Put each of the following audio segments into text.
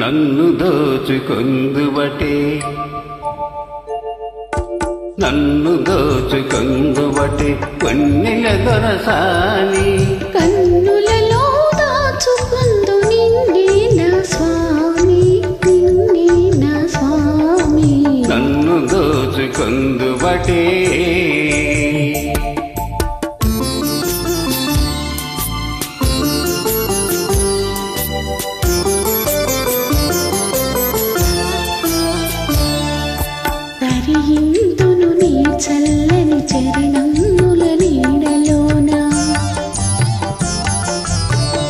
నన్ను దోచుకొందువటే నన్ను దోచుకొందువటే వన్నెల దొరసాని కన్నులలో దాచుకొందు నిన్నే నా స్వామి నిన్నే నా స్వామి నన్ను దోచుకొందువటే తరియింతును నీ చల్లని చరణముల నీడలోన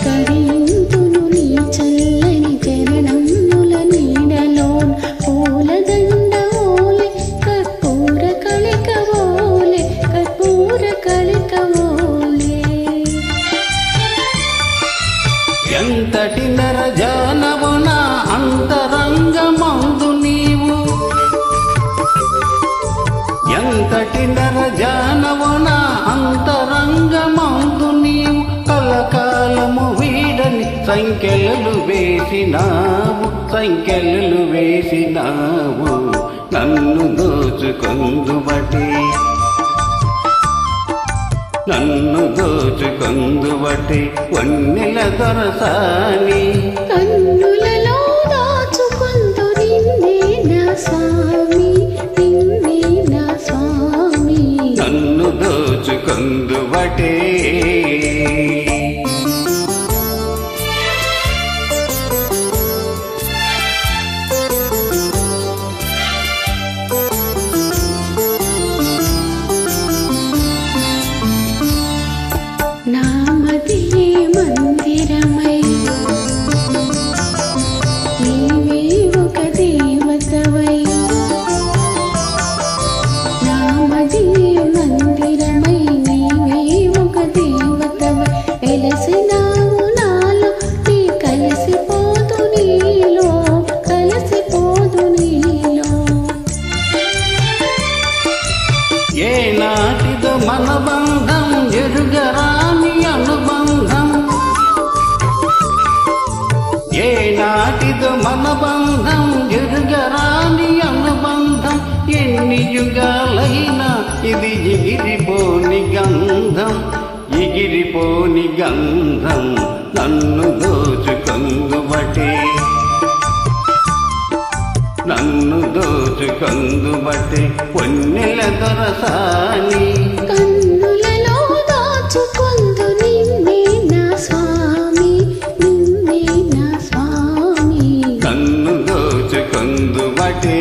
తరియింతును నీ చల్లని చరణముల నీడలోన పూలదండ ఓలే కర్పూర కళిక ఓలే కర్పూర కళిక ఓలే ఎంతటి నరజానవు నా అంతరంగమందు నీవు ఎంతటి నరజానవు నా అంతరంగమందు నీవు కలకాలము వీడని సంఖ్యలు వేసినావు సంఖ్యలు వేసినావు నన్ను దోచుకొందువటే నన్ను దోచుకొందువటే వన్నెల దొరసాని కన్నులలో దాచుకొందు నిన్నే నా స్వామి నిన్నే నా స్వామి నన్ను దోచుకొందువటే నామదియే మందిరమై నీవే ఒక దేవతవై నామదియే మందిరమై నీవే ఒక దేవతవై వెలసినావు నాలో నీ కలిసిపోదు నీలో కలిసిపోదు నీలో ఏ నాటిదో మన బంధం ఎరుగరాని అనుబంధం ఏ నాటిదో మన బంధం ఎరుగరాని అనుబంధం ఎన్ని యుగాలైనా ఇది ఎగిరిపోని గంధం ఎగిరిపోని గంధం నన్ను దోచుకొందువటే నన్ను దోచుకొందువటే వన్నెల దొరసాని కన్నులలో దాచుకొందు నిన్నే నా స్వామి నిన్నే నా స్వామి నన్ను దోచుకొందువటే